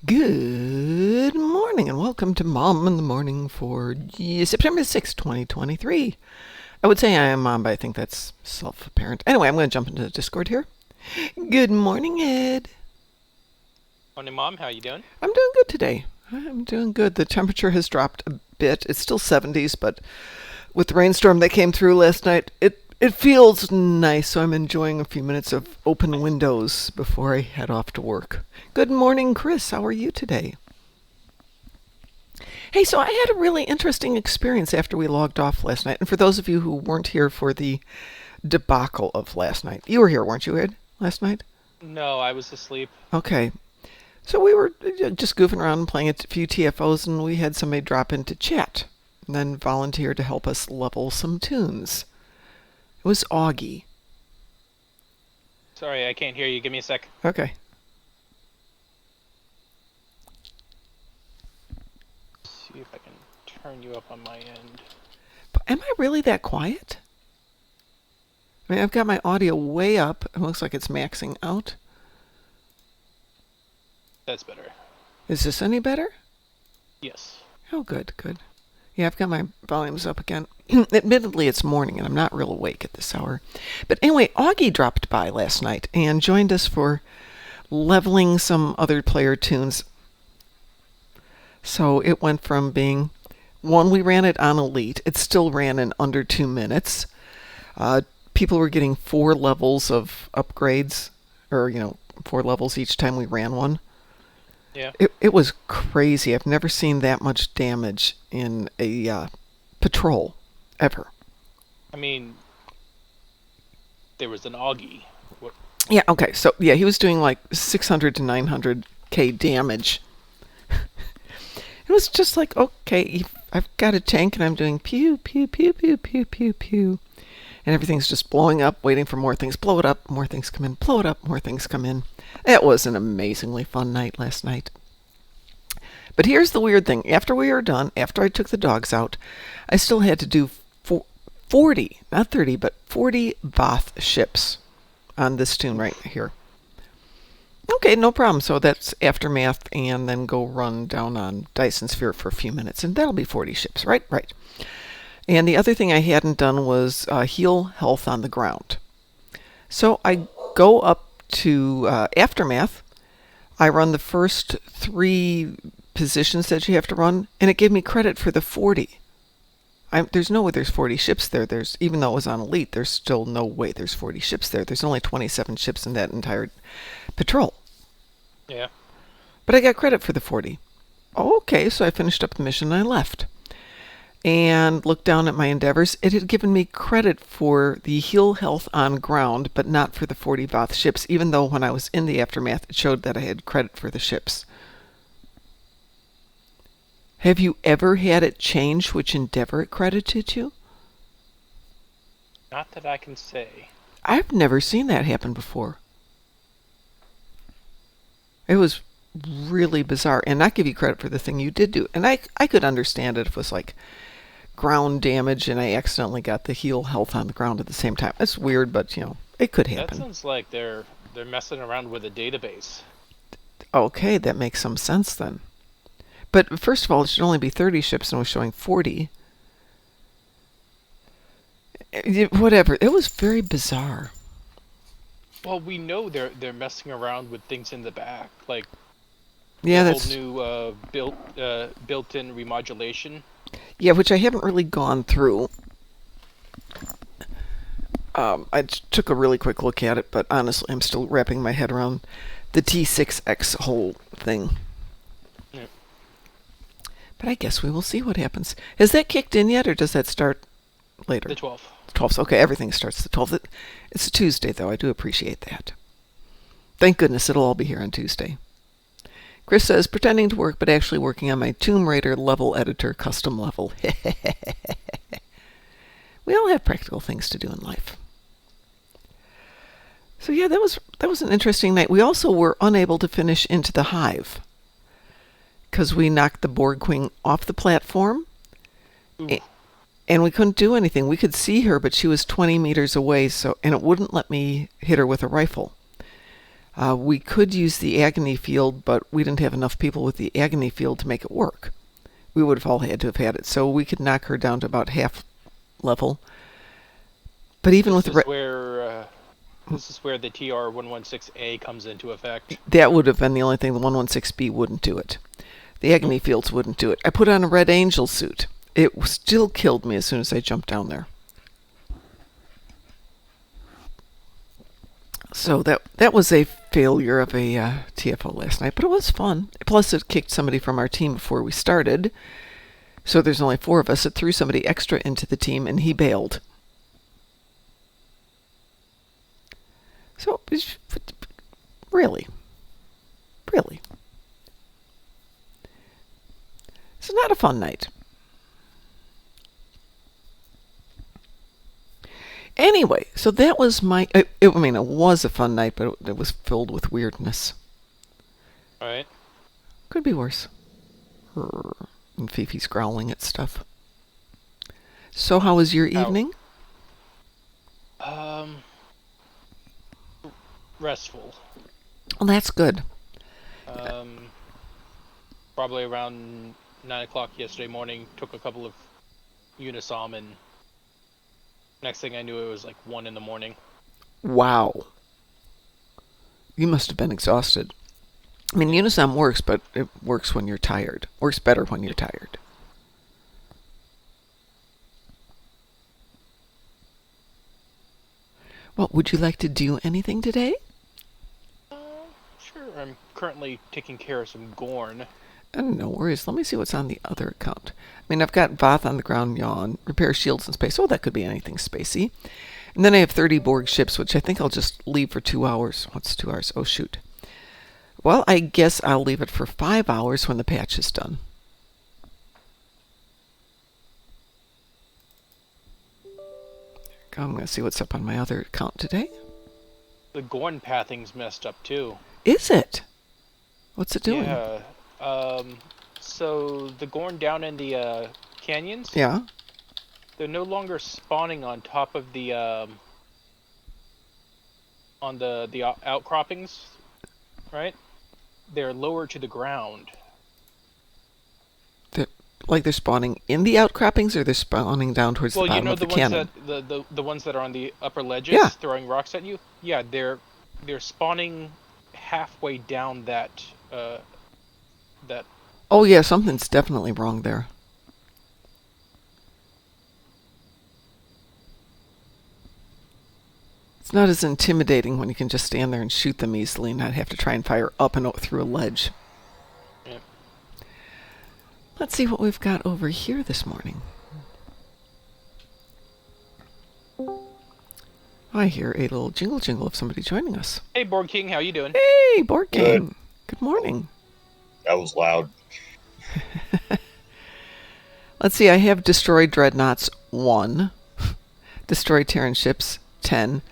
Good morning and welcome to Mom in the Morning for September 6th, 2023. I would say I am Mom, but I think that's self-apparent. Anyway, I'm going to jump into the Discord here. Good morning, Ed. Morning, Mom. How you doing? I'm doing good today. I'm doing good. The temperature has dropped a bit. It's still 70s, but with the rainstorm that came through last night, it feels nice, so I'm enjoying a few minutes of open windows before I head off to work. Good morning, Chris. How are you today? Hey, so I had a really interesting experience after we logged off last night. And for those of you who weren't here for the debacle of last night, you were here, weren't you, Ed, last night? No, I was asleep. Okay. So we were just goofing around and playing a few TFOs, and we had somebody drop into chat and then volunteer to help us level some tunes. It was Augie. Sorry, I can't hear you. Give me a sec. Okay. See if I can turn you up on my end. But am I really that quiet? I mean, I've got my audio way up. It looks like it's maxing out. That's better. Is this any better? Yes. Oh, good, good. Yeah, I've got my volumes up again. Admittedly, it's morning and I'm not real awake at this hour. But anyway, Augie dropped by last night and joined us for leveling some other player tunes. So it went from being one, we ran it on Elite. It still ran in under 2 minutes. People were getting 4 levels of upgrades, or, 4 levels each time we ran one. Yeah. It was crazy. I've never seen that much damage in a patrol, ever. I mean, there was an Augie. What? Yeah, okay. So, yeah, he was doing like 600 to 900k damage. It was just like, okay, I've got a tank and I'm doing pew, pew, pew, pew, pew, pew, pew. And everything's just blowing up, waiting for more things. Blow it up, more things come in. Blow it up, more things come in. It was an amazingly fun night last night. But here's the weird thing. After we were done, after I took the dogs out, I still had to do 40, not 30, but 40 Voth ships on this tune right here. Okay, no problem. So that's Aftermath and then go run down on Dyson Sphere for a few minutes. And that'll be 40 ships, right? Right. And the other thing I hadn't done was heal health on the ground. So I go up to Aftermath. I run the first 3 positions that you have to run, and it gave me credit for the 40. There's no way there's 40 ships there. Even though it was on Elite, there's still no way there's 40 ships there. There's only 27 ships in that entire patrol. Yeah. But I got credit for the 40. Okay, so I finished up the mission and I left. And looked down at my endeavors. It had given me credit for the heal health on ground, but not for the 40 Voth ships, even though when I was in the Aftermath, it showed that I had credit for the ships. Have you ever had it change which endeavor it credited you? Not that I can say. I've never seen that happen before. It was really bizarre, and not give you credit for the thing you did do. And I could understand it if it was like ground damage and I accidentally got the heal health on the ground at the same time. It's weird, but it could That happen. sounds like they're messing around with a database. Okay, that makes some sense then. But first of all, it should only be 30 ships and it was showing 40. Whatever. It was very bizarre. Well, we know they're messing around with things in the back, like Yeah, the that's whole new built-in remodulation. yeah, which I haven't really gone through. I took a really quick look at it, but honestly, I'm still wrapping my head around the T6X whole thing. Yeah. But I guess we will see what happens. Has that kicked in yet, or does that start later? The 12th. 12th. Okay, everything starts the 12th. It's a Tuesday, though. I do appreciate that. Thank goodness it'll all be here on Tuesday. Chris says, pretending to work, but actually working on my Tomb Raider level editor custom level. We all have practical things to do in life. So yeah, that was an interesting night. We also were unable to finish Into the Hive because we knocked the Borg Queen off the platform. Ooh. And we couldn't do anything. We could see her, but she was 20 meters away, and it wouldn't let me hit her with a rifle. We could use the agony field, but we didn't have enough people with the agony field to make it work. We would have all had to have had it, so we could knock her down to about half level. But even This with is where this is where the TR116A comes into effect. that would have been the only thing. The 116B wouldn't do it. The agony fields wouldn't do it. I put on a Red Angel suit. It still killed me as soon as I jumped down there. So that was a failure of a TFO last night, but it was fun. Plus, it kicked somebody from our team before we started. So there's only 4 of us. It threw somebody extra into the team, and he bailed. So, really. It's not a fun night. Anyway, so that was my... it was a fun night, but it was filled with weirdness. Alright. Could be worse. And Fifi's growling at stuff. So how was your evening? Restful. Well, that's good. Probably around 9 o'clock yesterday morning, took a couple of Unisom, and next thing I knew it was like 1 in the morning. Wow. You must have been exhausted. I mean, Unisom works, but it works when you're tired. Works better when you're tired. Well, would you like to do anything today? Sure. I'm currently taking care of some Gorn. No worries. Let me see what's on the other account. I mean, I've got Voth on the ground, yawn, repair shields in space. Oh, that could be anything spacey. And then I have 30 Borg ships, which I think I'll just leave for 2 hours. What's 2 hours? Oh, shoot. Well, I guess I'll leave it for 5 hours when the patch is done. I'm going to see what's up on my other account today. The Gorn pathing's messed up too. Is it? What's it doing? Yeah. So the Gorn down in the canyons. Yeah. They're no longer spawning on top of the on the outcroppings, right? They're lower to the ground. They're spawning in the outcroppings, or they're spawning down towards the bottom of the cannon? The ones that are on the upper ledges, Yeah. throwing rocks at you. Yeah, they're spawning halfway down that that. Oh yeah, something's definitely wrong there. It's not as intimidating when you can just stand there and shoot them easily and not have to try and fire up and through a ledge. Yeah. Let's see what we've got over here this morning. I hear a little jingle of somebody joining us. Hey, Borg King, how you doing? Hey, Borg King. Good morning. That was loud. Let's see, I have destroyed dreadnoughts 1, destroyed Terran ships 10,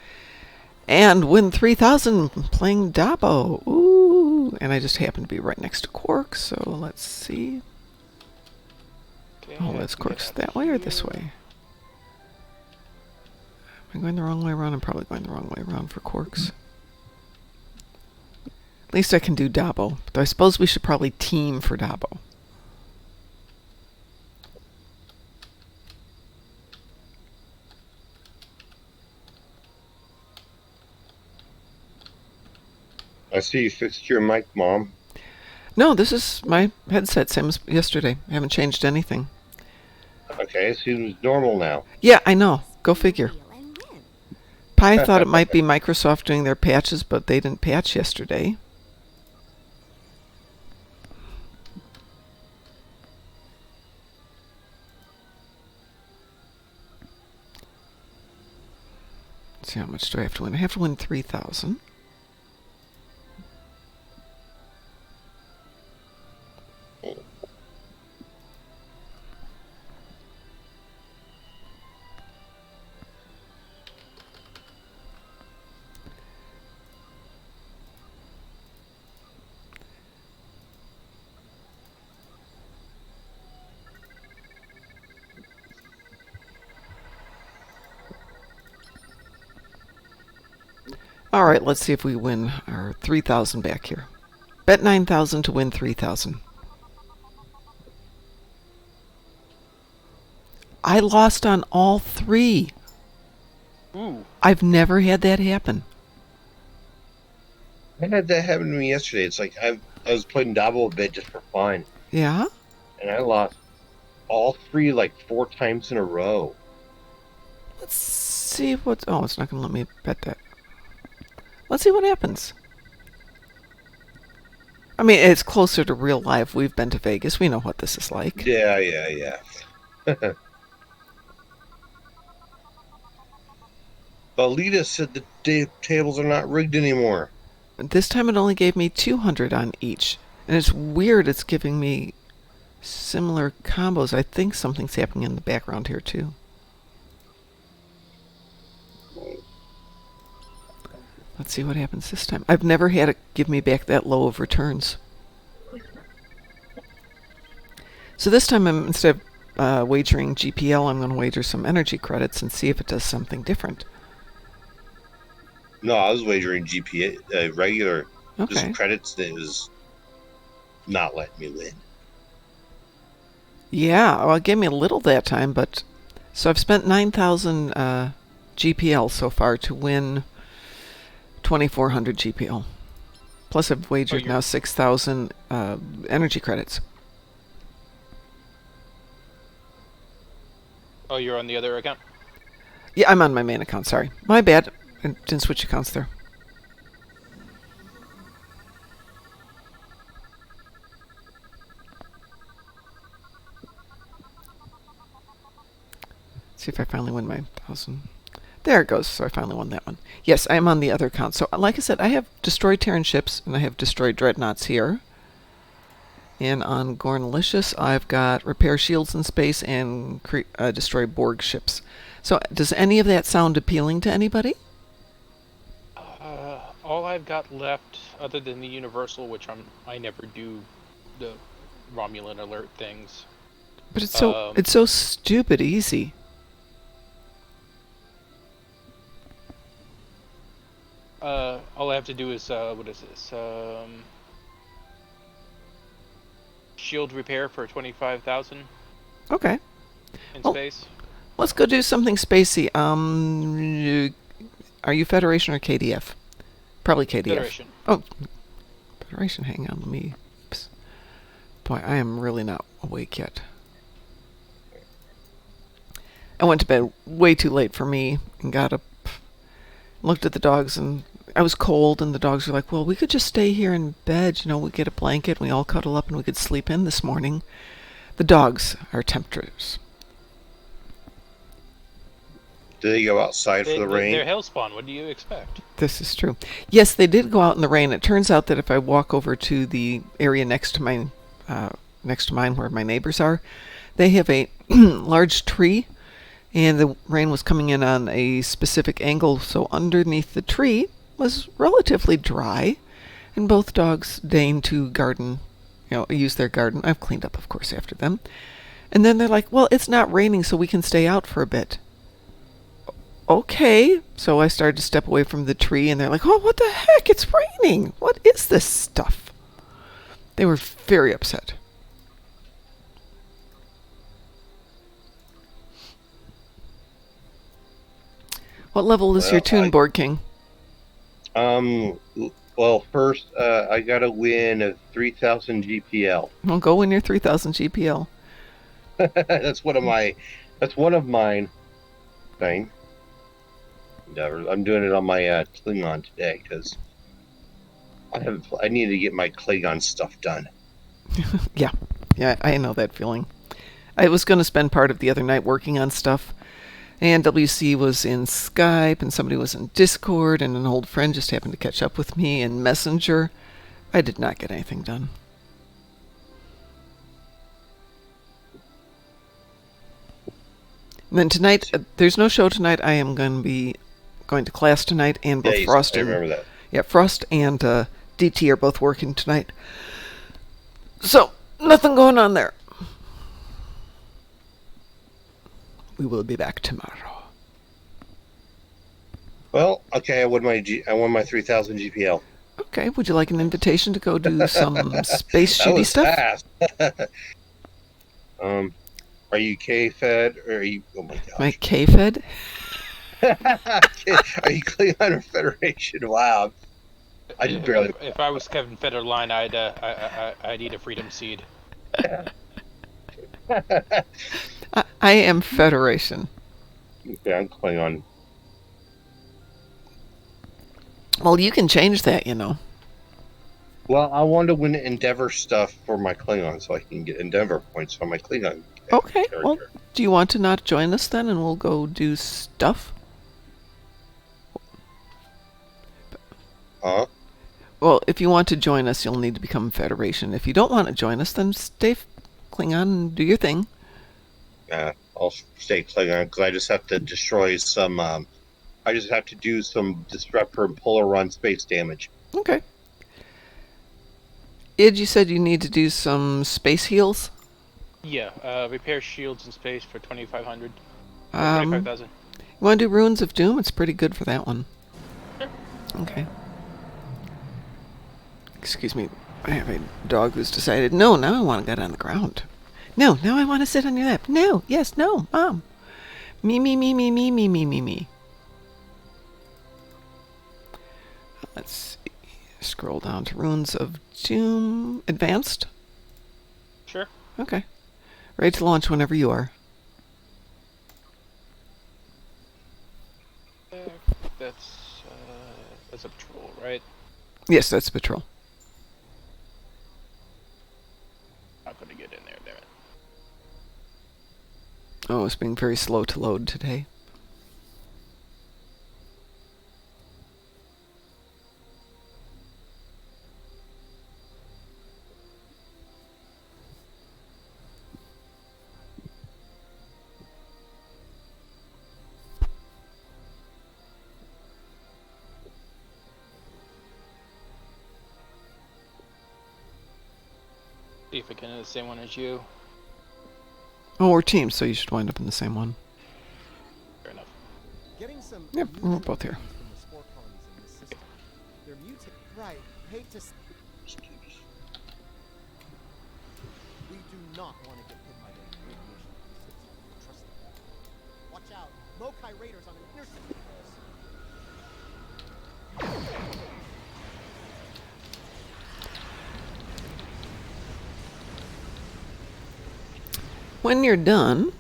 and win 3,000 playing Dabo. Ooh, and I just happen to be right next to Quark, so let's see. Okay, Oh, that's Quark's that way or this way? Am I going the wrong way around? I'm probably going the wrong way around for Quarks. At least I can do Dabo, though I suppose we should probably team for Dabo. I see you fixed your mic, Mom. No, this is my headset, same as yesterday. I haven't changed anything. Okay, it seems normal now. Yeah, I know. Go figure. Pi thought it might be Microsoft doing their patches, but they didn't patch yesterday. Let's see, how much do I have to win? I have to win 3,000. All right, let's see if we win our 3,000 back here. Bet 9,000 to win 3,000. I lost on all three. Ooh. I've never had that happen. I had that happen to me yesterday. It's like I was playing Dabble a bit just for fun, Yeah? and I lost all three like 4 times in a row. Let's see what... Oh, it's not going to let me bet that. Let's see what happens. I mean, it's closer to real life. We've been to Vegas. We know what this is like. Yeah. Alita said the tables are not rigged anymore. This time it only gave me 200 on each. And it's weird it's giving me similar combos. I think something's happening in the background here, too. Let's see what happens this time. I've never had it give me back that low of returns. So this time, instead of wagering GPL, I'm going to wager some energy credits and see if it does something different. No, I was wagering GPA, regular, Okay. just credits that was not letting me win. Yeah, well, it gave me a little that time, but... So I've spent 9,000 GPL so far to win 2,400 GPL. Plus I've wagered now 6,000 energy credits. Oh, you're on the other account? Yeah, I'm on my main account, sorry. My bad. I didn't switch accounts there. See if I finally win my 1,000. There it goes. So I finally won that one. Yes, I am on the other account. So like I said, I have destroyed Terran ships, and I have destroyed dreadnoughts here. And on Gornalicious, I've got repair shields in space and destroy Borg ships. So does any of that sound appealing to anybody? All I've got left, other than the Universal, which I never do the Romulan alert things. But it's so stupid easy. All I have to do is what is this? Shield repair for 25,000 Okay. in Oh. space. Let's go do something spacey. Are you Federation or KDF? Probably KDF. Federation. Oh, Federation. Hang on, let me... Oops. Boy, I am really not awake yet. I went to bed way too late for me and got up, looked at the dogs, and I was cold, and the dogs were like, well, we could just stay here in bed. You know, we'd get a blanket, and we all cuddle up, and we could sleep in this morning. The dogs are tempters. Do they go outside for the rain? They're hellspawn. What do you expect? This is true. Yes, they did go out in the rain. It turns out that if I walk over to the area next to mine where my neighbors are, they have a large tree, and the rain was coming in on a specific angle, so underneath the tree was relatively dry, and both dogs deigned to garden, use their garden. I've cleaned up, of course, after them. And then they're like, well, it's not raining, so we can stay out for a bit. Okay, so I started to step away from the tree, and they're like, oh, what the heck? It's raining. What is this stuff? They were very upset. What level is your tune, Board King? Well, first, I gotta win a 3,000 GPL. Well, go win your 3,000 GPL. That's one of mine. Thing. I'm doing it on my Klingon today because I need to get my Klingon stuff done. Yeah, I know that feeling. I was going to spend part of the other night working on stuff, and WC was in Skype, and somebody was in Discord, and an old friend just happened to catch up with me in Messenger. I did not get anything done. And then tonight, there's no show tonight. I am going to be going to class tonight, and both Frost and remember that. Yeah, Frost and DT are both working tonight. So, nothing going on there. We will be back tomorrow. Well, okay, I won my 3,000 GPL. Okay, would you like an invitation to go do some space That shooty was stuff? fast. um, are you K-Fed or are you? Oh my My gosh. K-Fed? Are you Klingon or Federation? Wow, I just barely. If I was Kevin Federline, I'd eat a freedom seed. I am Federation. Yeah, I'm Klingon. Well, you can change that, you know. Well, I want to win Endeavor stuff for my Klingon, so I can get Endeavor points for my Klingon Okay, character. well, do you want to not join us then and we'll go do stuff? Huh? Well, if you want to join us, you'll need to become Federation. If you don't want to join us, then stay Klingon and do your thing. I'll stay Klingon because I just have to destroy some. I just have to do some disruptor and polar run space damage. Okay. Id, you said you need to do some space heals? Yeah, repair shields in space for 2,500. You 25,000. want to do Runes of Doom? It's pretty good for that one. Sure. Okay. Excuse me. I have a dog who's decided, no, now I want to get on the ground. No, now I want to sit on your lap. No, yes, no, Mom. Me, me, me, me, me, me, me, me, me. Let's see. Scroll down to Runes of Doom. Advanced? Sure. Okay. Ready to launch whenever you are. That's a patrol, right? Yes, that's patrol. Not gonna get in there, damn it. Oh, it's being very slow to load today. See if I can do the same one as you. Oh, we're teams, so you should wind up in the same one. Fair enough. Getting some Yep, we're both here. from the spore colonies in this system. They're mutated. Right. Hate to. We do not want to get hit by the radiation from the system. Trust me. Watch out. Mokai raiders on an intercept. When you're done,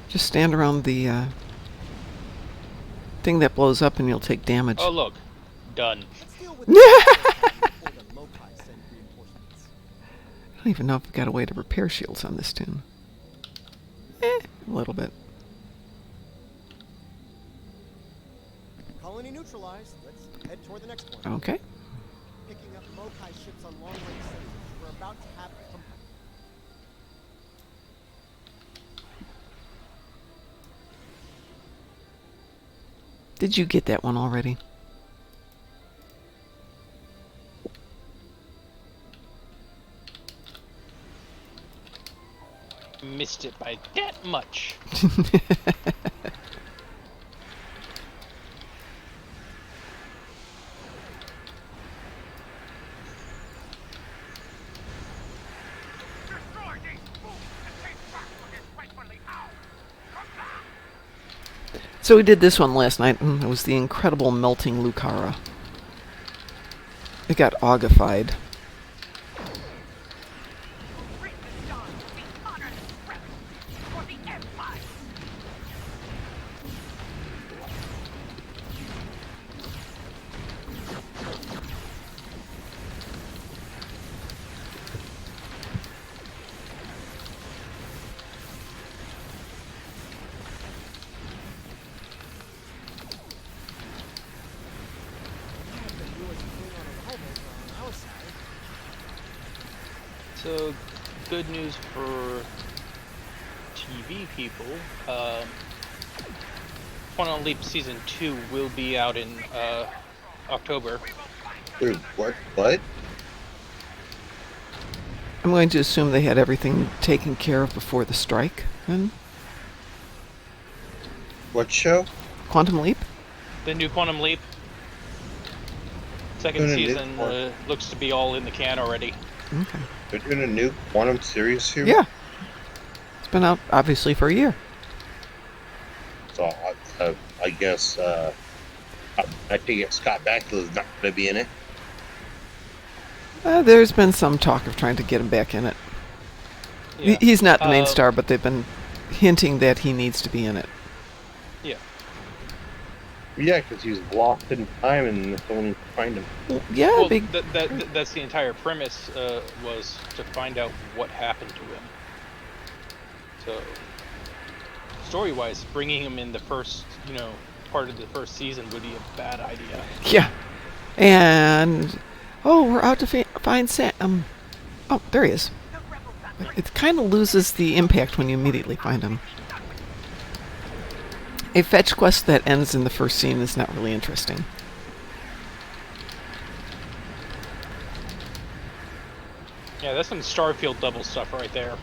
just stand around the thing that blows up and you'll take damage. Oh, look. Done. Let's deal with before the Mokai send reinforcements. I don't even know if we've got a way to repair shields on this tune. A little bit. Colony neutralized. Let's head toward the next one. Okay. Picking up Mokai ships on long-range sensors. We're about to have a Did you get that one already? Missed it by that much. So we did this one last night, and it was the incredible melting Lucara. It got augified. So, good news for TV people. Quantum Leap Season 2 will be out in October. Wait, what? I'm going to assume they had everything taken care of before the strike, then? What show? Quantum Leap? The new Quantum Leap. Second Doing a new season looks to be all in the can already. Okay. They're doing a new Quantum series here. Yeah. It's been out, obviously, for a year. So I guess I think Scott Bakula is not going to be in it. There's been some talk of trying to get him back in it. Yeah. He's not the main star, but they've been hinting that he needs to be in it. Yeah. Yeah, because he's lost in time and someone needs to find him. Well, yeah, Well, big. that's the entire premise, was to find out what happened to him. So, story-wise, bringing him in the first, part of the first season would be a bad idea. Yeah. And, we're out to find Sam. Oh, there he is. It kind of loses the impact when you immediately find him. A fetch quest that ends in the first scene is not really interesting. Yeah, that's some Starfield double stuff right there.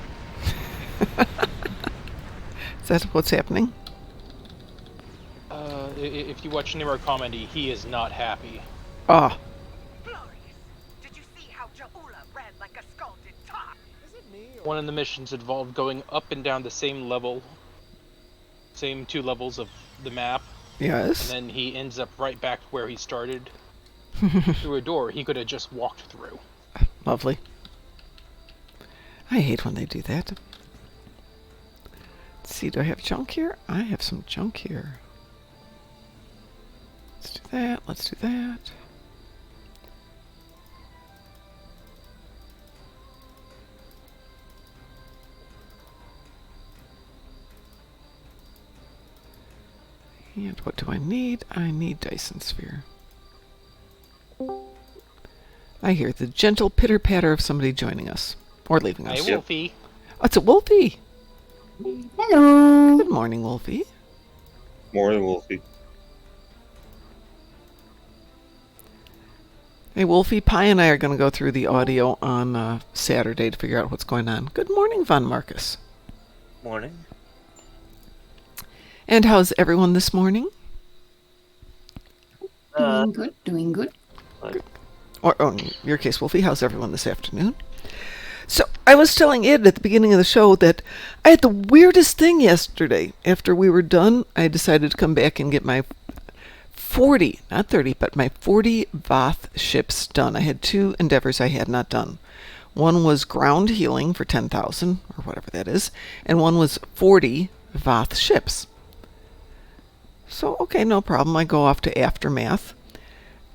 Is that what's happening? If you watch Nero Comedy, he is not happy. Ah, Glorious! Did you see how Ja'ula ran like a scalded top? Is it me or One of the missions involved going up and down the same two levels of the map, yes. and then he ends up right back where he started, through a door he could have just walked through. Lovely. I hate when they do that. Let's see, do I have junk here? I have some junk here. Let's do that. Let's do that. And what do I need? I need Dyson Sphere. I hear the gentle pitter-patter of somebody joining us. Or leaving Hey, us. Wolfie. Oh, it's a Wolfie. Hello. Good morning, Wolfie. More than Wolfie. Hey, Wolfie, Pi and I are going to go through the audio on Saturday to figure out what's going on. Good morning, Von Marcus. Morning. And how's everyone this morning? Doing good. Doing good. Or, in your case, Wolfie, how's everyone this afternoon? So, I was telling Ed at the beginning of the show that I had the weirdest thing yesterday. After we were done, I decided to come back and get my 40, not 30, but my 40 Voth ships done. I had 2 endeavors I had not done. One was ground healing for 10,000, or whatever that is, and one was 40 Voth ships. So, okay, no problem. I go off to Aftermath,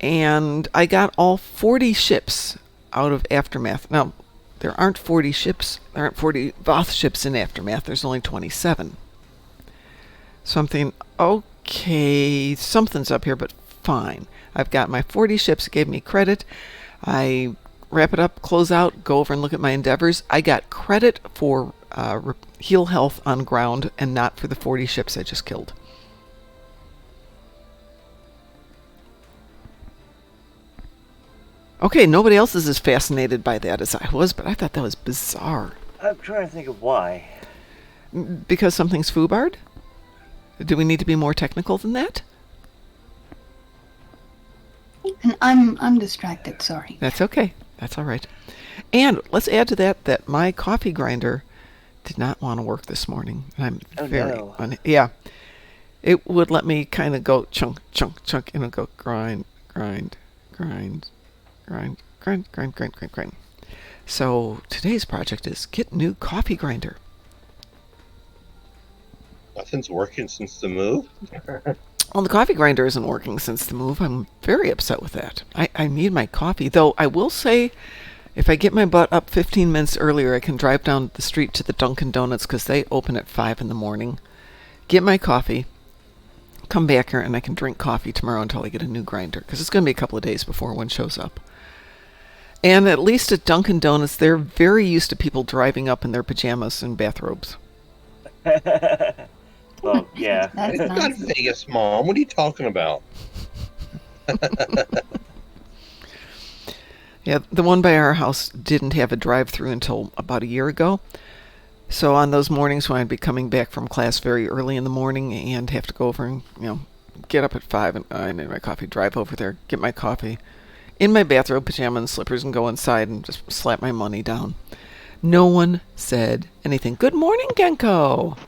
and I got all 40 ships out of Aftermath. Now, there aren't 40 ships, there aren't 40 Voth ships in Aftermath, there's only 27. So I'm thinking, okay, something's up here, but fine. I've got my 40 ships, it gave me credit. I wrap it up, close out, go over and look at my endeavors. I got credit for heal health on ground and not for the 40 ships I just killed. Okay, nobody else is as fascinated by that as I was, but I thought that was bizarre. I'm trying to think of why. Because something's foobarred? Do we need to be more technical than that? And I'm distracted. Sorry. That's okay. That's all right. And let's add to that my coffee grinder did not want to work this morning. I'm very no. yeah. It would let me kind of go chunk, chunk, chunk, and it'd go grind, grind, grind, grind, grind, grind, grind, grind, grind. So today's project is get new coffee grinder. Nothing's working since the move. Well, the coffee grinder isn't working since the move. I'm very upset with that. I need my coffee. Though I will say, if I get my butt up 15 minutes earlier, I can drive down the street to the Dunkin' Donuts because they open at 5 in the morning. Get my coffee, come back here, and I can drink coffee tomorrow until I get a new grinder. Because it's going to be a couple of days before one shows up. And at least at Dunkin' Donuts, they're very used to people driving up in their pajamas and bathrobes. Well, yeah. That's It's not nonsense. Vegas, Mom. What are you talking about? Yeah, the one by our house didn't have a drive-through until about a year ago. So on those mornings when I'd be coming back from class very early in the morning and have to go over and, get up at 5 and I need my coffee, drive over there, get my coffee, in my bathrobe, pajama, and slippers, and go inside and just slap my money down. No one said anything. Good morning, Genko.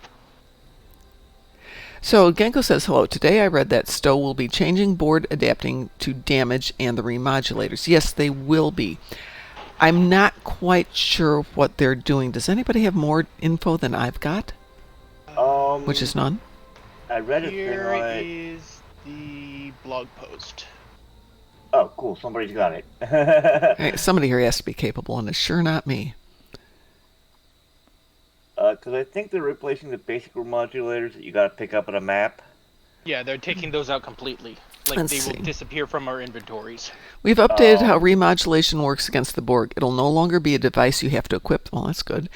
So Genko says, hello. Today I read that Stowe will be changing board adapting to damage and the remodulators. Yes, they will be. I'm not quite sure what they're doing. Does anybody have more info than I've got? Which is none? I read a thing Here on it. is the blog post. Oh, cool. Somebody's got it. Hey, somebody here has to be capable, and it's sure not me. Because I think they're replacing the basic remodulators that you got to pick up on a map. Yeah, they're taking those out completely. Like, Let's they see. will disappear from our inventories. We've updated how remodulation works against the Borg. It'll no longer be a device you have to equip. Well, that's good.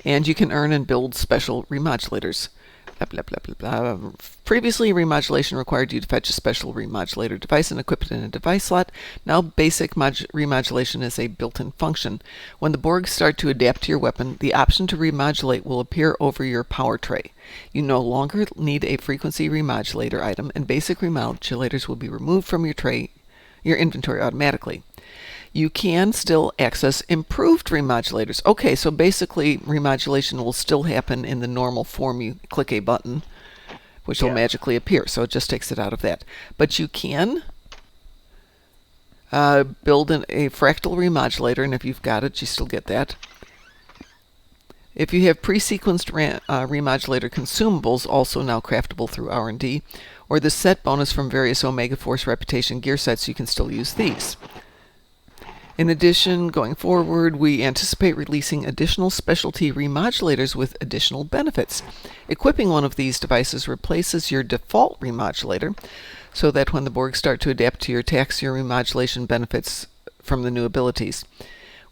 And you can earn and build special remodulators. Blah, blah, blah, blah, blah. Previously, remodulation required you to fetch a special remodulator device and equip it in a device slot. Now, basic remodulation is a built-in function. When the Borg start to adapt to your weapon, the option to remodulate will appear over your power tray. You no longer need a frequency remodulator item, and basic remodulators will be removed from your inventory automatically. You can still access improved remodulators. Okay, so basically remodulation will still happen in the normal form. You click a button, which will magically appear, so it just takes it out of that. But you can build a fractal remodulator, and if you've got it, you still get that. If you have pre-sequenced remodulator consumables, also now craftable through R&D, or the set bonus from various Omega Force Reputation gear sets, you can still use these. In addition, going forward, we anticipate releasing additional specialty remodulators with additional benefits. Equipping one of these devices replaces your default remodulator, so that when the Borg start to adapt to your attacks, your remodulation benefits from the new abilities.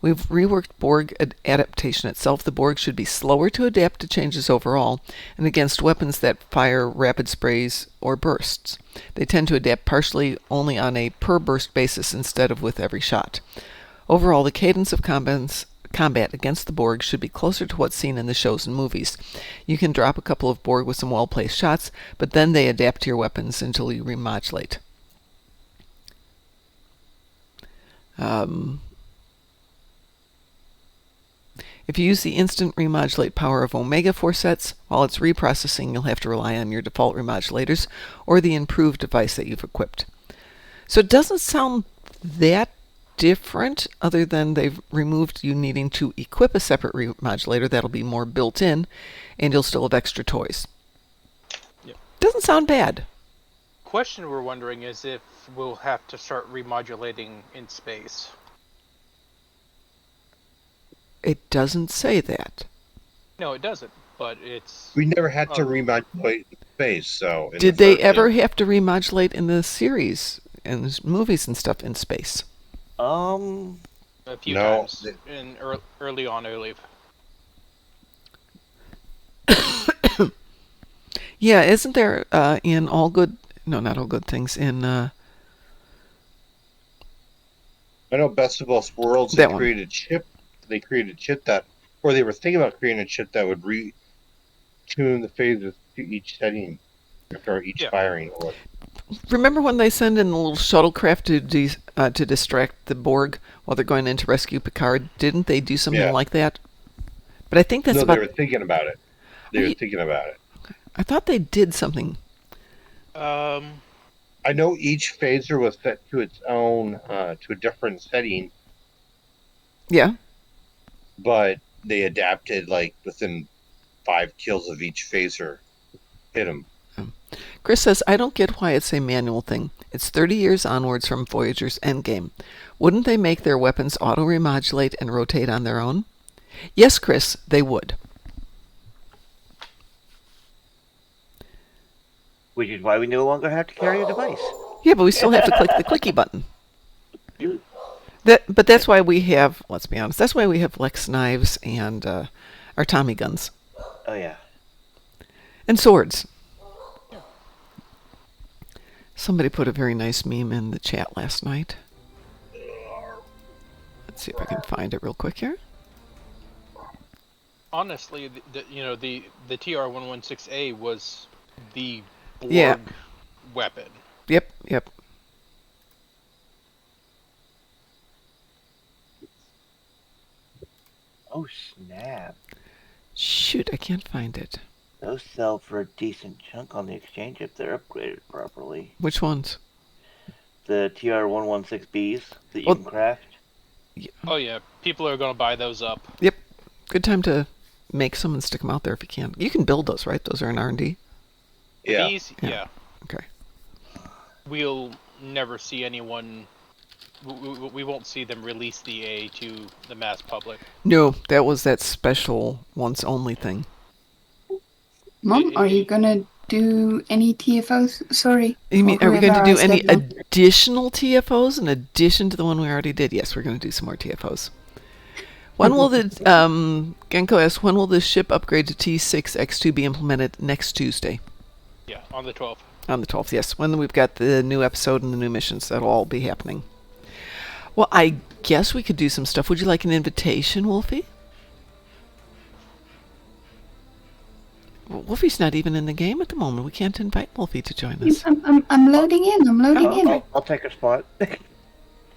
We've reworked Borg adaptation itself. The Borg should be slower to adapt to changes overall, and against weapons that fire rapid sprays or bursts. They tend to adapt partially only on a per-burst basis instead of with every shot. Overall, the cadence of combat against the Borg should be closer to what's seen in the shows and movies. You can drop a couple of Borg with some well-placed shots, but then they adapt to your weapons until you remodulate. If you use the instant remodulate power of Omega Force sets, while it's reprocessing, you'll have to rely on your default remodulators or the improved device that you've equipped. So it doesn't sound that different, other than they've removed you needing to equip a separate remodulator. That'll be more built in, and you'll still have extra toys. Yep. Doesn't sound bad. Question we're wondering is if we'll have to start remodulating in space. It doesn't say that. No, it doesn't, but it's... We never had to remodulate space, so... Did they ever have to remodulate in the series and movies and stuff in space? A few No, times in early on, I believe. Yeah, isn't there in All Good... No, not All Good Things. In... I know Best of Both Worlds, That they one. created a chip that... Or they were thinking about creating a chip that would retune the phases to each setting after each firing. Or Remember when they send in the little shuttlecraft to distract the Borg while they're going in to rescue Picard? Didn't they do something like that? But I think that's they were thinking about it. I thought they did something. I know each phaser was set to its own, to a different setting, Yeah. but they adapted, like, within 5 kills of each phaser. Hit them. Chris says, I don't get why it's a manual thing. It's 30 years onwards from Voyager's endgame. Wouldn't they make their weapons auto-remodulate and rotate on their own? Yes, Chris, they would. Which is why we no longer have to carry a device. Yeah, but we still have to click the clicky button. But that's why we have, let's be honest, that's why we have Lex knives and our Tommy guns. Oh, yeah. And swords. Somebody put a very nice meme in the chat last night. Let's see if I can find it real quick here. Honestly, the TR-116A was the Borg weapon. Yep, yep. Oh snap! Shoot, I can't find it. Those sell for a decent chunk on the exchange if they're upgraded properly. Which ones? The TR-116Bs that you Well- can craft. Oh yeah, people are gonna buy those up. Yep. Good time to make some and stick them out there if you can. You can build those, right? Those are in R&D. Yeah. These, Yeah. yeah. Okay. We'll never see anyone. We won't see them release the A to the mass public. No, that was that special once only thing. Mom, are you gonna do any TFOs? Sorry. You mean, for are we going to whoever do I any said no. additional TFOs in addition to the one we already did? Yes, we're going to do some more TFOs. When will the Genko asks, when will the ship upgrade to T6X2 be implemented? Next Tuesday, Yeah, on the 12th. on the 12th. Yes, when we've got the new episode and the new missions, that'll all be happening. Well, I guess we could do some stuff. Would you like an invitation, Wolfie? Well, Wolfie's not even in the game at the moment. We can't invite Wolfie to join us. I'm loading in. I'm loading in. I'll take a spot.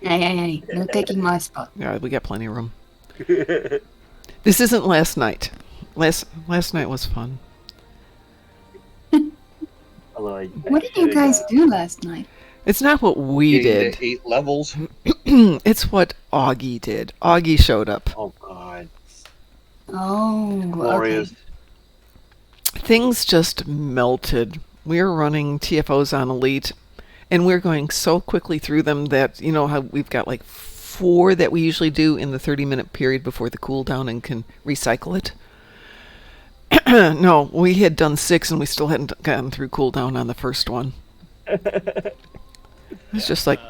Hey, no taking my spot. Yeah, we got plenty of room. This isn't last night. Last night was fun. Although What did you guys do last night? It's not what we Getting did. to 8 levels. It's what Augie did. Augie showed up. Oh god. Oh, Glorious. okay. Things just melted. We're running TFOs on Elite, and we're going so quickly through them that, you know how we've got like 4 that we usually do in the 30-minute period before the cooldown and can recycle it? No, we had done 6 and we still hadn't gotten through cooldown on the first one. It's just like,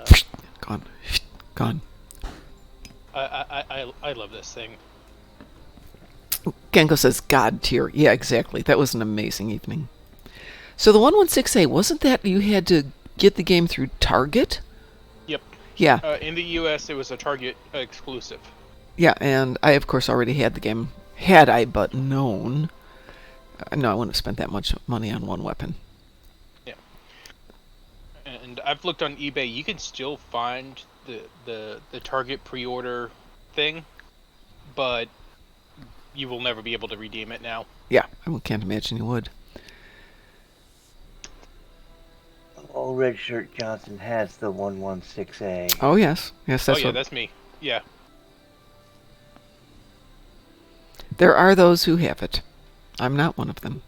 gone, gone. I love this thing. Genko says God tier. Yeah, exactly. That was an amazing evening. So the 116A, wasn't that you had to get the game through Target? Yep. Yeah, In the U.S., it was a Target exclusive. yeah, and I, of course, already had the game. Had I but known. No, I wouldn't have spent that much money on one weapon. And I've looked on eBay. You can still find the Target pre-order thing, but you will never be able to redeem it now. Yeah, I can't imagine you would. Oh, Red Shirt Johnson has the 116A. Oh, yes. Yes, that's oh yeah, what... that's me. Yeah. There are those who have it. I'm not one of them.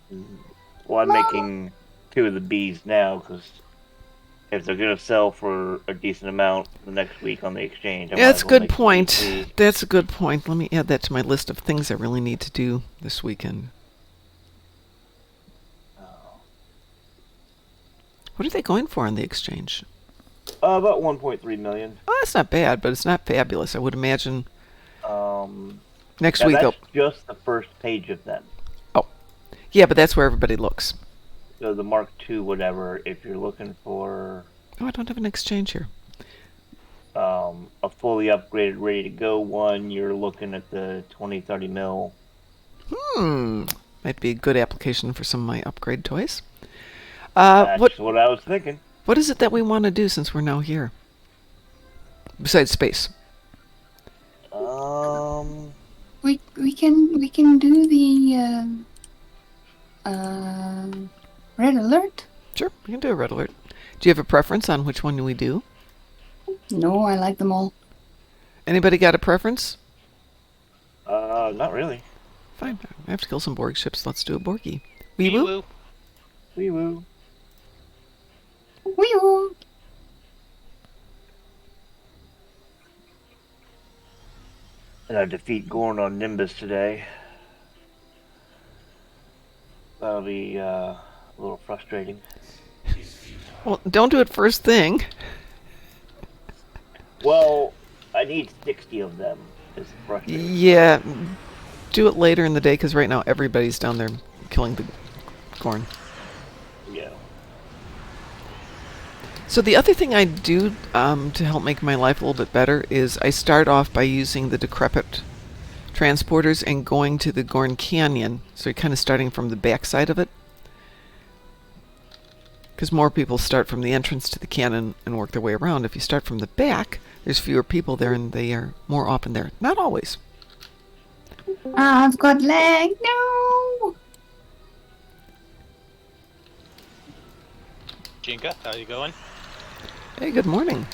Well, I'm making 2 of the Bs now because if they're gonna sell for a decent amount the next week on the exchange, I Yeah, might that's as a well good make some point. Bs. That's a good point. Let me add that to my list of things I really need to do this weekend. What are they going for on the exchange? About 1.3 million. Oh, that's not bad, but it's not fabulous. I would imagine next Now week that's they'll... just the first page of them. Yeah, but that's where everybody looks. So the Mark II, whatever. If you're looking for Oh, I don't have an exchange here. a fully upgraded, ready to go one, you're looking at the 20-30 mil. Might be a good application for some of my upgrade toys. That's What what I was thinking. What is it that we want to do since we're now here? Besides space. We can do the red alert. Sure, we can do a red alert. Do you have a preference on which one we do? No, I like them all. Anybody got a preference? Not really. Fine. I have to kill some Borg ships. Let's do a Borgie. Wee-woo? Wee-woo. Wee woo. Wee-woo. And I defeat Gorn on Nimbus today. That'll be a little frustrating. Well, don't do it first thing. Well, I need 60 of them. It's frustrating. Yeah, do it later in the day, because right now everybody's down there killing the Gorn. Yeah. So the other thing I do to help make my life a little bit better is I start off by using the decrepit transporters and going to the Gorn Canyon. So you're kind of starting from the backside of it. Because more people start from the entrance to the cannon and work their way around. If you start from the back, there's fewer people there and they are more often there. Not always. I've got lag. No. Jinka, how you going? Hey, good morning.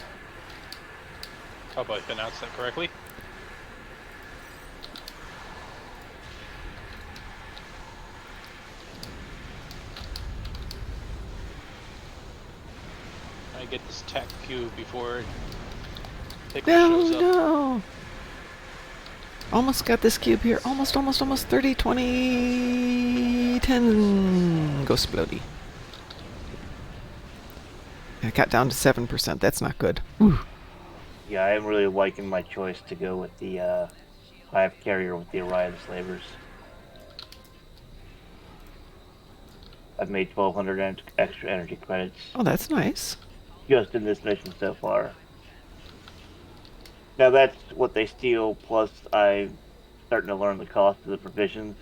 Hope I pronounced that correctly. I get this tech cube before Pickle shows up. No. Almost got this cube here. Almost. 30, 20, 10. Go Splody. I got down to 7%. That's not good. Ooh. Yeah, I am really liking my choice to go with the Hive Carrier with the Araya the Slavers. I've made 1,200 extra energy credits Oh, that's nice. just in this mission so far. Now that's what they steal, plus I'm starting to learn the cost of the provisions.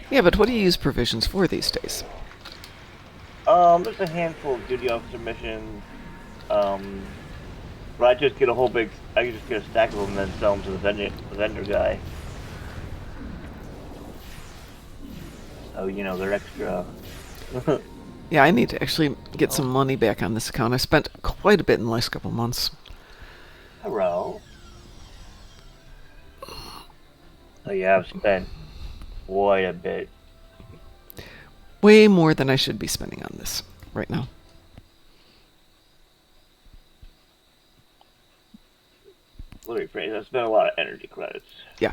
Yeah, but what do you use provisions for these days? There's a handful of duty officer missions. But I just get I just get a stack of them and then sell them to the vendor guy. So, you know, they're extra. Yeah, I need to actually get some money back on this account. I spent quite a bit in the last couple months. Hello. Oh yeah, I've spent quite a bit. Way more than I should be spending on this right now. Let me rephrase. I spent a lot of energy credits. Yeah.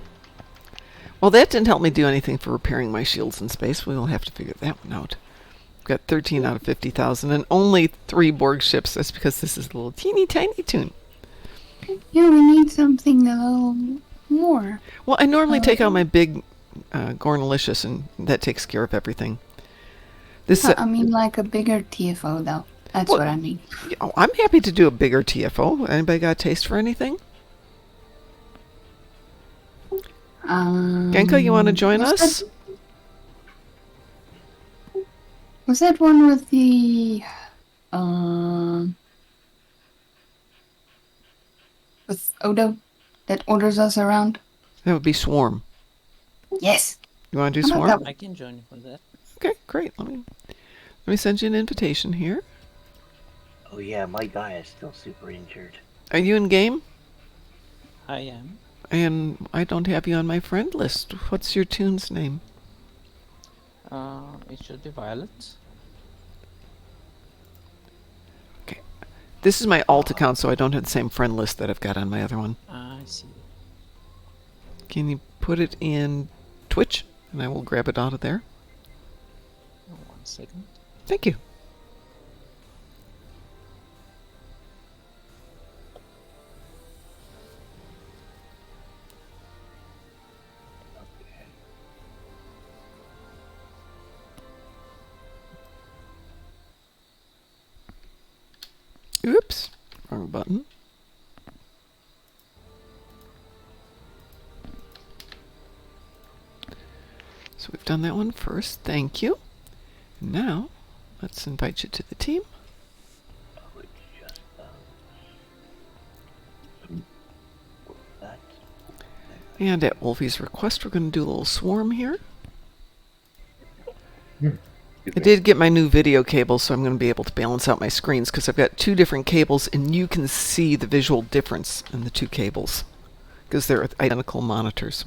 Well, that didn't help me do anything for repairing my shields in space. We'll have to figure that one out. I've got 13 out of 50,000 and only 3 Borg ships. That's because this is a little teeny tiny tune. Yeah, we need something a little more. Well, I normally take out my big Gornalicious, and that takes care of everything. This, I mean, like a bigger TFO, though. That's Well- what I mean. oh, I'm happy to do a bigger TFO. Anybody got a taste for anything? Genka, you want to join was us? Was that one with the with Odo that orders us around? That would be Swarm. Yes. You want to do How about Swarm? that I can join you for that. Okay, great. Let me send you an invitation here. Oh yeah, my guy is still super injured. Are you in game? I am. And I don't have you on my friend list. What's your tune's name? It should be Violet. This is my alt account, so I don't have the same friend list that I've got on my other one. I see. Can you put it in Twitch? And I will grab it out of there. 1 second. Thank you. Oops, wrong button. So we've done that one first. Thank you. And now, let's invite you to the team. Oh, it's just that. And at Wolfie's request, we're going to do a little swarm here. I did get my new video cable, so I'm going to be able to balance out my screens because I've got 2 different cables, and you can see the visual difference in the 2 cables because they're identical monitors.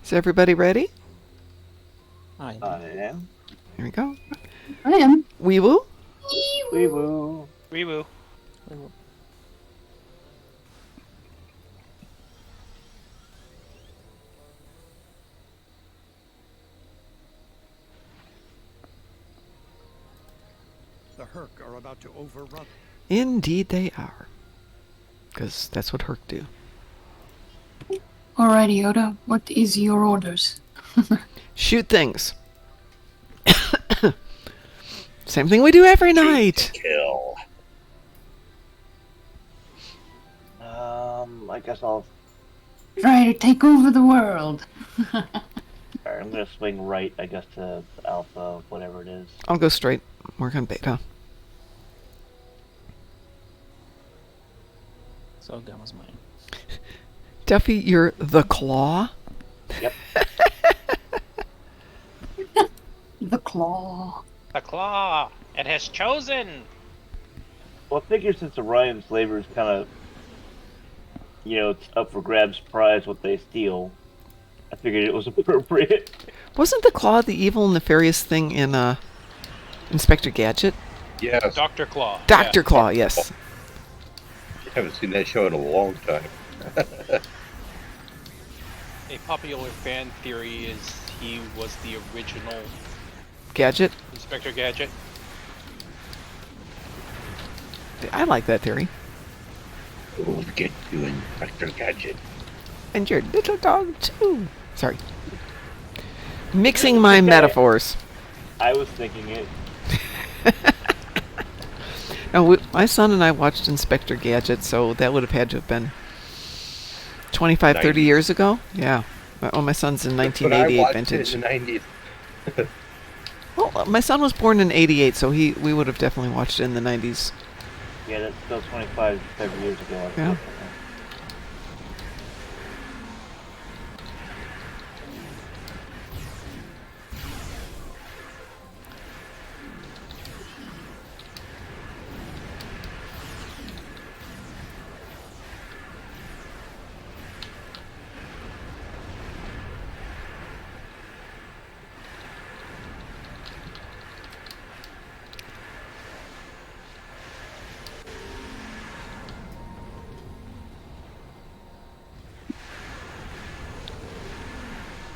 Is everybody ready? I am. Here we go. I am. Wee woo. Wee woo. Reboot. The Herc are about to overrun. Indeed they are. Because that's what Herc do. Alrighty, Odo. What is your orders? Shoot things. Same thing we do every night. Kill. I guess I'll. Try to take over the world. Alright, I'm gonna swing right, I guess, to Alpha, whatever it is. I'll go straight. Work on Beta. So Gamma's mine. Duffy, you're the Claw? Yep. The claw. The claw. It has chosen. Well, I figure since Orion's flavor is kind of, it's up for grabs prize what they steal, I figured it was appropriate. Wasn't the Claw the evil nefarious thing in Inspector Gadget? Yes. Dr. Claw. Dr. Claw, yes. I haven't seen that show in a long time. A popular fan theory is he was the original Gadget? Inspector Gadget. I like that theory. We'll get to Inspector Gadget. And your little dog, too. Sorry. Mixing my metaphors. I was thinking it. Now, my son and I watched Inspector Gadget, so that would have had to have been 25, 30 years ago. Yeah. Oh, my son's in But I 1988 watched vintage. it in the 90s. Well, my son was born in 88, so we would have definitely watched it in the 90s. Yeah, that's still 25, 30 years ago. I Yeah. think.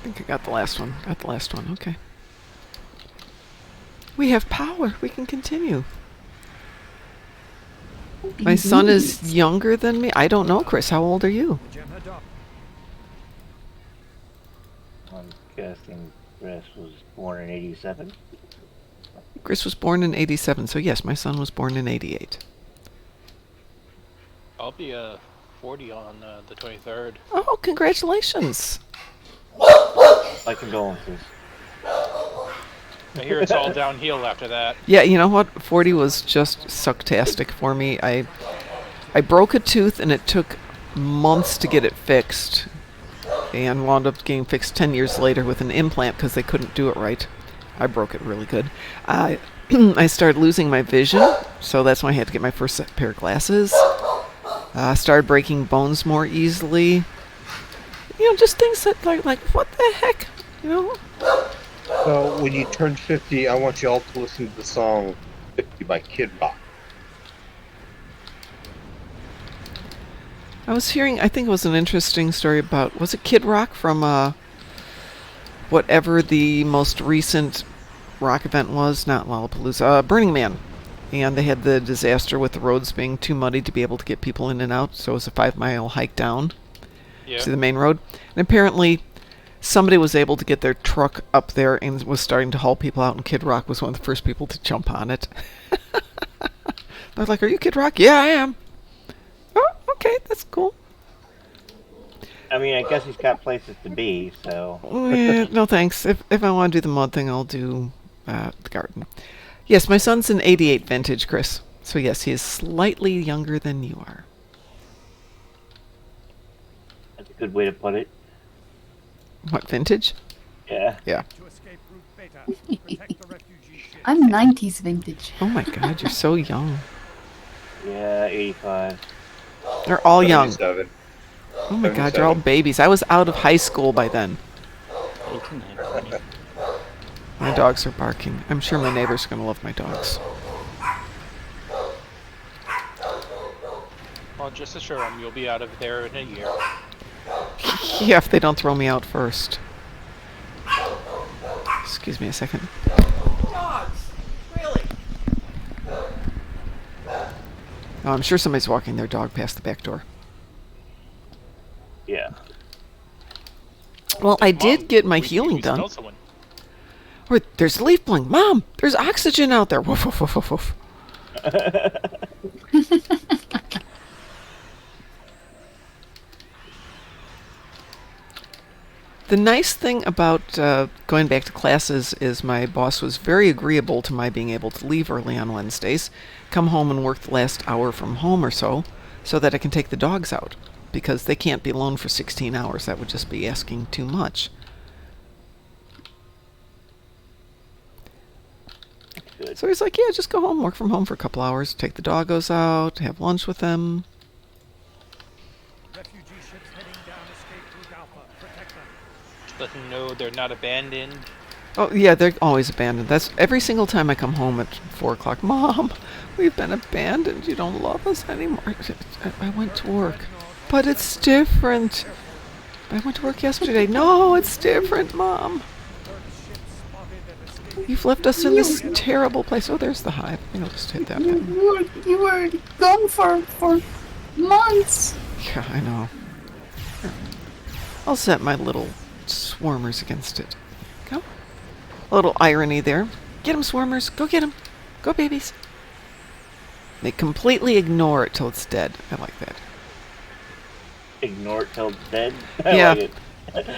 I think I got the last one. Got the last one. Okay. We have power. We can continue. My son is younger than me. I don't know, Chris. How old are you? I'm guessing Chris was born in 87. Chris was born in 87, so yes, my son was born in 88. I'll be 40 on the 23rd. Oh, congratulations. My condolences. I hear it's all downhill after that. Yeah, you know what? 40 was just sucktastic for me. I broke a tooth and it took months to get it fixed. And wound up getting fixed 10 years later with an implant because they couldn't do it right. I broke it really good. I started losing my vision, so that's why I had to get my first pair of glasses. I started breaking bones more easily. Just things that like what the heck, So when you turn 50, I want you all to listen to the song 50 by Kid Rock. I was hearing, I think it was an interesting story about, was it Kid Rock from whatever the most recent rock event was? Not Lollapalooza, Burning Man. And they had the disaster with the roads being too muddy to be able to get people in and out, so it was a 5-mile hike down to the main road. And apparently somebody was able to get their truck up there and was starting to haul people out, and Kid Rock was one of the first people to jump on it. I was like, are you Kid Rock? Yeah, I am. Oh, okay, that's cool. I mean, I guess he's got places to be, so. No thanks. If I want to do the mud thing, I'll do the garden. Yes, my son's an 88 vintage, Chris. So yes, he is slightly younger than you are. That's a good way to put it. What, vintage? Yeah. Yeah. I'm 90s vintage. Oh my god, you're so young. Yeah, 85. They're all young. 77. Oh my god, you're all babies. I was out of high school by then. 89, 20. My dogs are barking. I'm sure my neighbors are going to love my dogs. Well, just assure them you'll be out of there in a year. Yeah, if they don't throw me out first. Excuse me a second. Dogs! Really? Oh, I'm sure somebody's walking their dog past the back door. Yeah. Well, I did Mom, get my we healing done. smell someone. Wait, there's leaf blowing. Mom, there's oxygen out there. Woof, woof, woof, woof, woof. The nice thing about going back to classes is my boss was very agreeable to my being able to leave early on Wednesdays, come home and work the last hour from home or so that I can take the dogs out, because they can't be alone for 16 hours. That would just be asking too much. Good. So he's like, yeah, just go home, work from home for a couple hours, take the doggos out, have lunch with them. Refugee ships heading down escape route Alpha. Protect them. Let them know they're not abandoned. Oh, yeah, they're always abandoned. That's every single time I come home at 4 o'clock. Mom, we've been abandoned. You don't love us anymore. I went to work. But it's different. I went to work yesterday. No, it's different, Mom. You've left us in this terrible place. Oh, there's the hive. I'll just hit that button. You were gone for months. Yeah, I know. Here. I'll set my little swarmers against it. Go. A little irony there. Get 'em, swarmers. Go get 'em. Go, babies. They completely ignore it till it's dead. I like that. Ignore it till it's dead. Yeah. I like it.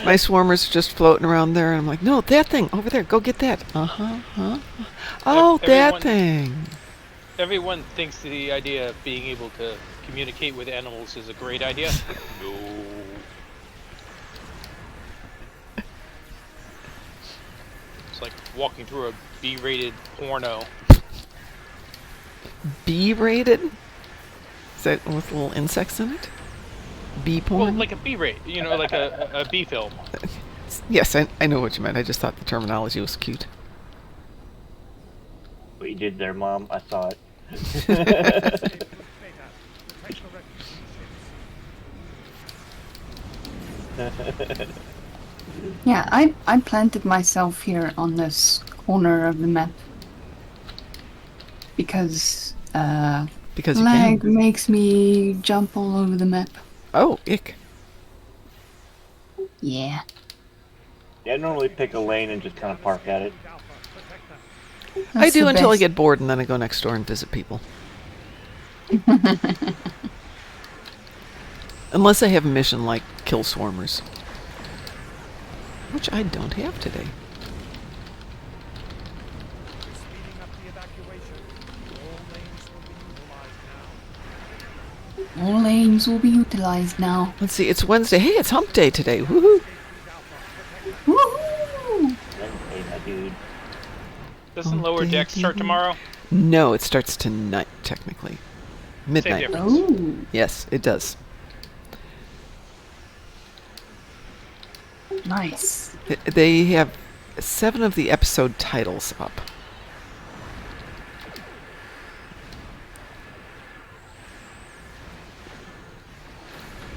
My swarmers are just floating around there, and I'm like, no, that thing over there. Go get that. Huh? Oh, that Everyone- thing. Everyone thinks the idea of being able to communicate with animals is a great idea. No. It's like walking through a B-rated porno. B-rated? Is that with little insects in it? B porn? Well, like a B-rate, like a B film. Yes, I know what you meant. I just thought the terminology was cute. What you did there, Mom, I saw it. Escape route Beta. Protect the refugee ships. Yeah, I planted myself here on this corner of the map because Because you lag can. makes me jump all over the map. Oh, ick. Yeah. Yeah, I normally pick a lane and just kind of park at it. Alpha. Protect them. I That's do the until I best. get bored, and then I go next door and visit people. Unless I have a mission like kill swarmers. Which I don't have today. Speeding up the evacuation. All lanes will be utilized now. All lanes will be utilized now. Let's see, it's Wednesday. Hey, it's hump day today. Woohoo! Escape route Alpha. Protect them. Woohoo! Wednesday, my dude. Doesn't Oh, Lower Deck start baby. tomorrow? No, it starts tonight, technically. Midnight. difference. Oh, Yes, it does. nice. They have 7 of the episode titles up.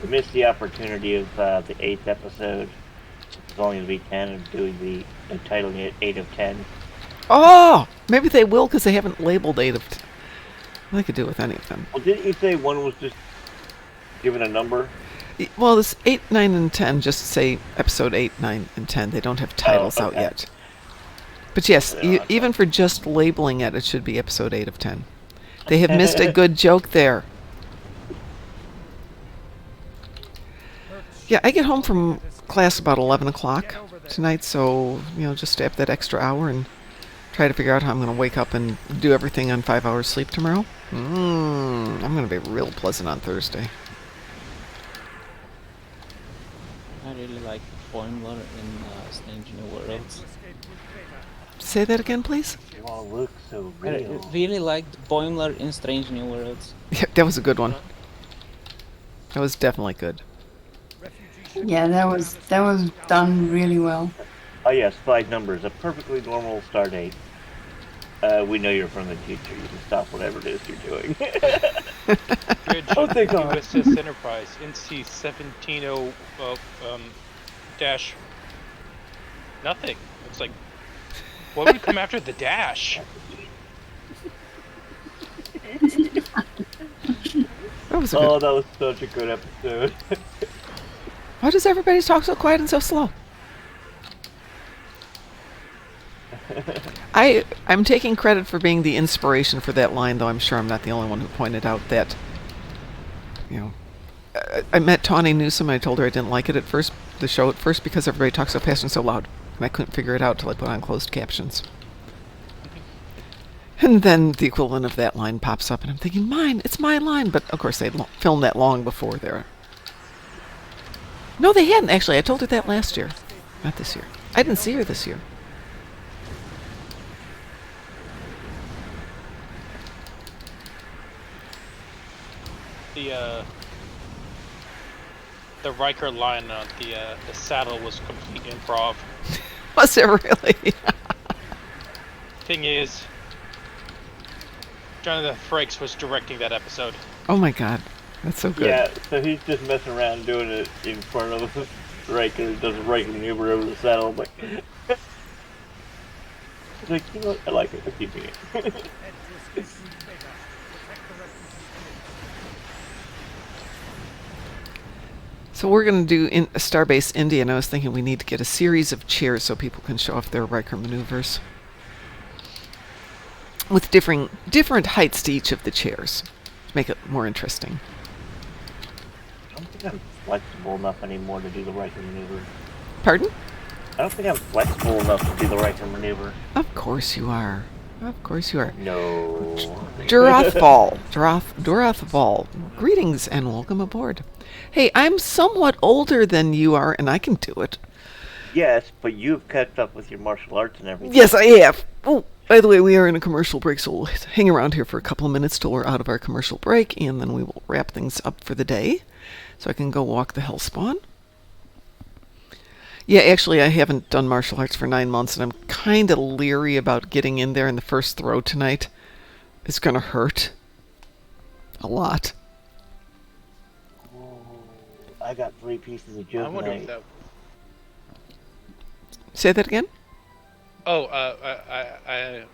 We missed the opportunity of the 8th episode. It's only going to be 10 of doing the titling it 8 of 10. Oh! Maybe they will because they haven't labeled 8 of 10. They could do it with any of them. Well, didn't you say one was just given a number? Well, this 8, 9, and 10 just say episode 8, 9, and 10. They don't have titles out okay. yet. But yes, Yeah, okay. even for just labeling it, it should be episode 8 of 10. They have missed a good joke there. Yeah, I get home from class about 11 o'clock tonight, so, just to have that extra hour and try to figure out how I'm going to wake up and do everything on 5 hours sleep tomorrow. I'm going to be real pleasant on Thursday. I really like Boimler in Strange New Worlds. Escape route Beta. Say that again, please? You all look so I real. really liked Boimler in Strange New Worlds. Yeah, that was a good one. That was definitely good. Refugee ship. Yeah, that was done really well. Oh yes, 5 numbers. A perfectly normal start date. We know you're from the future. You can stop whatever it is you're doing. Bridge Oh, thank God. USS Enterprise, NC 170 dash nothing. It's like, what would come after the dash? That was a good. Oh, that was such a good episode. Why does everybody talk so quiet and so slow? I'm taking credit for being the inspiration for that line, though I'm sure I'm not the only one who pointed out that, I met Tawny Newsom and I told her I didn't like it at first, the show at first because everybody talks so fast and so loud, and I couldn't figure it out till I put on closed captions. And then the equivalent of that line pops up, and I'm thinking, mine, it's my line. But of course, they'd filmed that long before there. No, they hadn't actually. I told her that last year, not this year. I didn't see her this year. The Riker line on the saddle was complete improv. Was it really? Thing is, Jonathan Frakes was directing that episode. Oh my god, that's so good. Yeah, so he's just messing around doing it in front of Riker. Does a Riker maneuver over the saddle. I'm like, he's like, you know what? I like it. I'm keeping it. So we're going to do in Starbase India, and I was thinking we need to get a series of chairs so people can show off their Riker maneuvers. With different heights to each of the chairs. To make it more interesting. I don't think I'm flexible enough anymore to do the Riker maneuver. Pardon? I don't think I'm flexible enough to do the Riker maneuver. Of course you are. Of course you are. No. Durath Val. Durath Val. Greetings and welcome aboard. Hey, I'm somewhat older than you are, and I can do it. Yes, but you've kept up with your martial arts and everything. Yes, I have. Oh, by the way, we are in a commercial break, so we'll hang around here for a couple of minutes till we're out of our commercial break, and then we will wrap things up for the day, so I can go walk the Hellspawn. Yeah, actually, I haven't done martial arts for 9 months, and I'm kind of leery about getting in there in the first throw tonight. It's going to hurt. A lot. I got 3 pieces of I wonder if Jovonite. that. Say that again? Oh,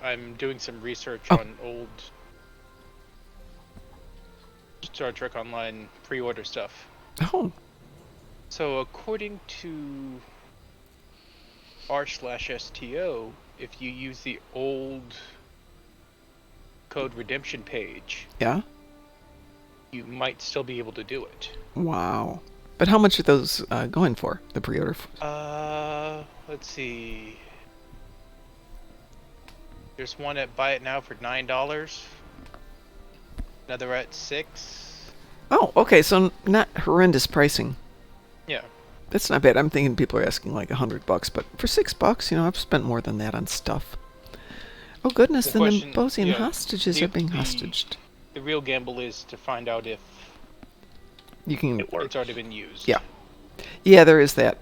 I'm doing some research Oh. on old Star Trek Online pre-order stuff. Oh, So according to r/STO, if you use the old code redemption page, yeah? you might still be able to do it. Wow. But how much are those going for, the pre-order? Let's see. There's one at Buy It Now for $9. Another at $6. Oh, okay, so not horrendous pricing. Yeah. That's not bad. I'm thinking people are asking like $100, but for $6, I've spent more than that on stuff. Oh goodness, The the question- Nimbosian yeah, hostages are being the- hostaged. The real gamble is to find out if You can, It works. it's already been used. yeah, yeah, there is that.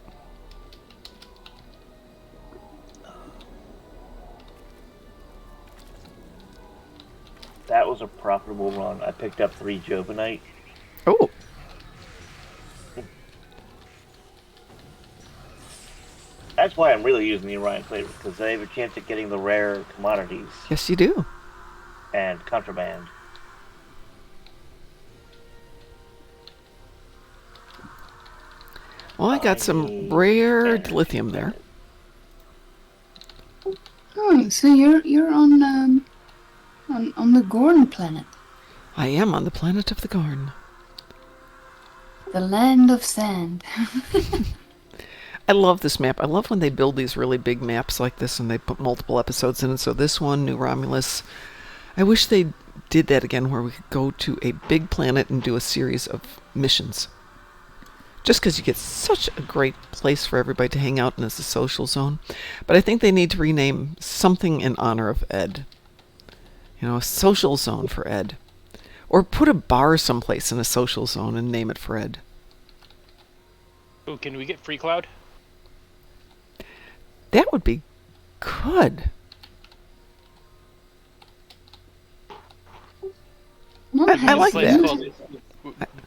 That was a profitable run. I picked up 3 Jovonite. Oh, That's why I'm really using the Orion flavor, because they have a chance at getting the rare commodities yes, you do. and contraband. Well, I got some rare lithium there. Oh, so you're on the Gorn planet, I am on the planet of the Gorn. the land of sand. I love this map. I love when they build these really big maps like this and they put multiple episodes in it. So this one, New Romulus, I wish they did that again where we could go to a big planet and do a series of missions. Just because you get such a great place for everybody to hang out and it's a social zone. But I think they need to rename something in honor of Ed. A social zone for Ed. Or put a bar someplace in a social zone and name it for Ed. Oh, can we get Free Cloud? That would be good. I like Place that. called-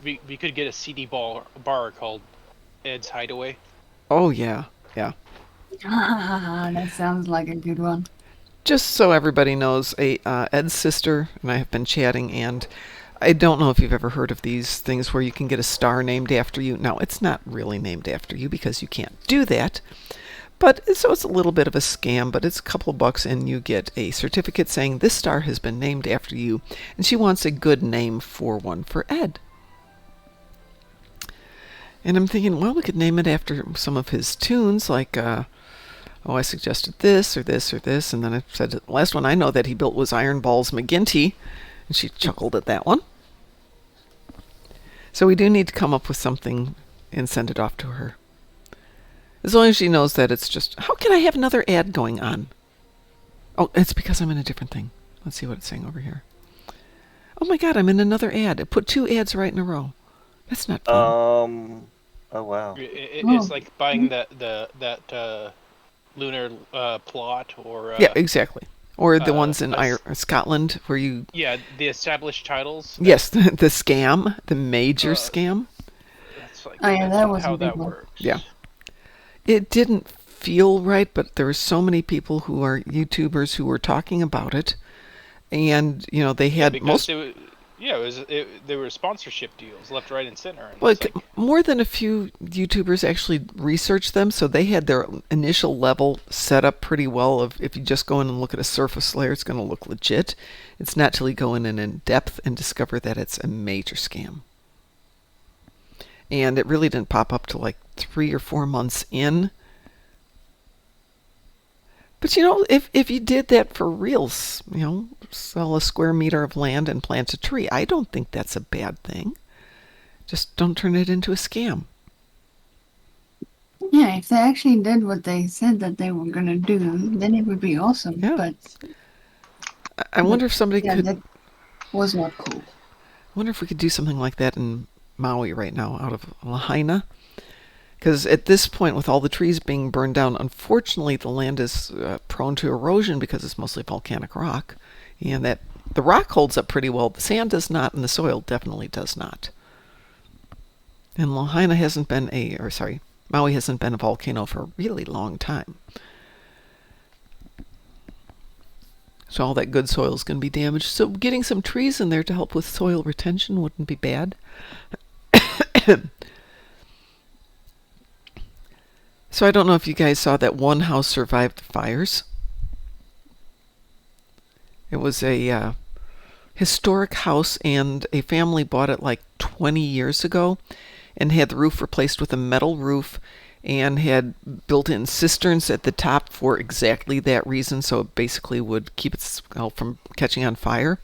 we could get a CD bar called Ed's Hideaway. Oh, yeah. Yeah. That sounds like a good one. Just so everybody knows, Ed's sister and I have been chatting, and I don't know if you've ever heard of these things where you can get a star named after you. Now, it's not really named after you because you can't do that. But so it's a little bit of a scam, but it's a couple of bucks and you get a certificate saying this star has been named after you, and she wants a good name for one for Ed. And I'm thinking, well, we could name it after some of his tunes, like, I suggested this or this or this. And then I said, the last one I know that he built was Iron Balls McGinty. And she chuckled at that one. So we do need to come up with something and send it off to her. As long as she knows that it's just, how can I have another ad going on? Oh, it's because I'm in a different thing. Let's see what it's saying over here. Oh my God, I'm in another ad. It put 2 ads right in a row. That's not fun. Oh wow. It's like buying that lunar plot or yeah, exactly. Or the ones in Scotland where you... Yeah, the established titles. Yes, the scam, the major scam. That's like, that was how a big that one. works. Yeah. It didn't feel right, but there were so many people who are YouTubers who were talking about it. And, you know, they had because they were sponsorship deals left, right, and center. And well, it's like, more than a few YouTubers actually researched them, so they had their initial level set up pretty well. If you just go in and look at a surface layer, it's going to look legit. It's not till you go in depth and discover that it's a major scam. And it really didn't pop up till like 3 or 4 months in. But you know, if you did that for reals, you know, sell a square meter of land and plant a tree, I don't think that's a bad thing. Just don't turn it into a scam. Yeah, if they actually did what they said that they were going to do, then it would be awesome. Yeah. But I wonder if somebody could... that was not cool. I wonder if we could do something like that in Maui right now, out of Lahaina. Because at this point, with all the trees being burned down, unfortunately, the land is prone to erosion because it's mostly volcanic rock. And that the rock holds up pretty well. The sand does not, and the soil definitely does not. And Lahaina hasn't been Maui hasn't been a volcano for a really long time. So all that good soil is going to be damaged. So getting some trees in there to help with soil retention wouldn't be bad. So I don't know if you guys saw that one house survived the fires. It was a historic house, and a family bought it like 20 years ago and had the roof replaced with a metal roof and had built-in cisterns at the top for exactly that reason, so it basically would keep itself from catching on fire.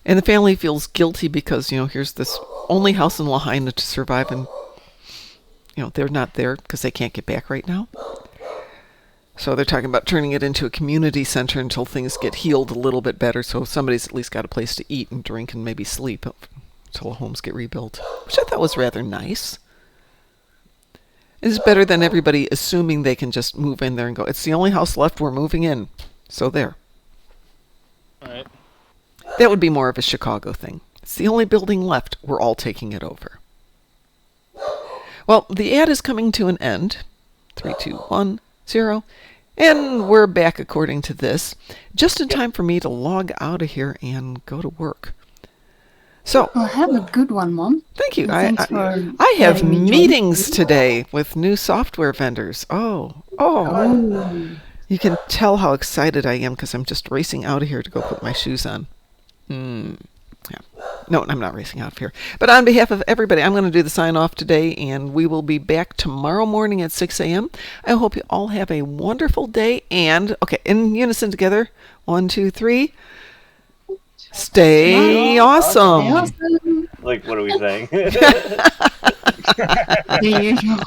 And the family feels guilty because, you know, here's this only house in Lahaina to survive, and you know, they're not there because they can't get back right now. So they're talking about turning it into a community center until things get healed a little bit better, so somebody's at least got a place to eat and drink and maybe sleep until homes get rebuilt, which I thought was rather nice. It's better than everybody assuming they can just move in there and go, it's the only house left, we're moving in. So there. all right. That would be more of a Chicago thing. It's the only building left, we're all taking it over. Well, the ad is coming to an end. 3, 2, 1, 0. And we're back according to this. Just in time for me to log out of here and go to work. So, Well, have a good one, Mom. thank you. Thanks for I have letting me join. meetings today with new software vendors. Oh. You can tell how excited I am because I'm just racing out of here to go put my shoes on. Yeah. No, I'm not racing out of here. But on behalf of everybody, I'm going to do the sign-off today, and we will be back tomorrow morning at 6 a.m. I hope you all have a wonderful day, and, okay, in unison together, 1, 2, 3, stay awesome. Awesome. Like, what are we saying? The usual.